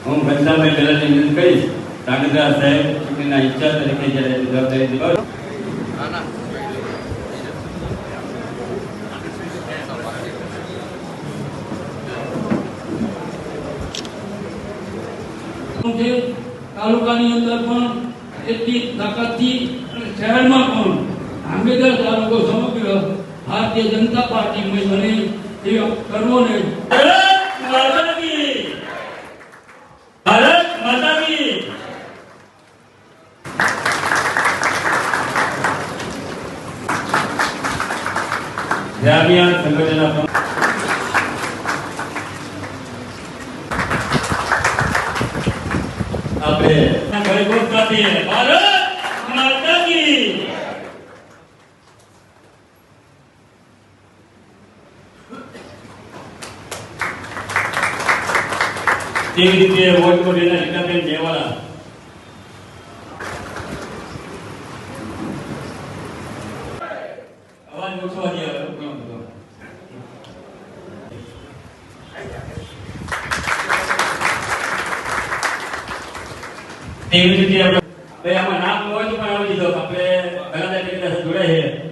હું ઘનશ્યામભાઈ પહેલાની વિનંતી કરીશ ધાંગધ્રા સાહેબ ચૂંટણીના ઇન્ચાર્જ તરીકે જ્યારે જવાબદારી નિભાવે તાલુકાની અંદર પણ એટલી તાકાતથી અને શહેરમાં પણ ધાંગધ્રા તાલુકો સમગ્ર ભારતીય જનતા પાર્ટી બને એ કરવોને ભારત માતા કી ગ્રામ્ય સંગઠનના આપણે ગરીબોं સાથે ભારત માતા કી તેવી રીતે વોટ કોડેના રીટાબેન દેવાળા અવાજ ઓછો આવી રહ્યો તેવી રીતે આપણે આમાં નામ હોય તો પણ આવડી દીધો આપણે ઘણા બધા જોડાય છે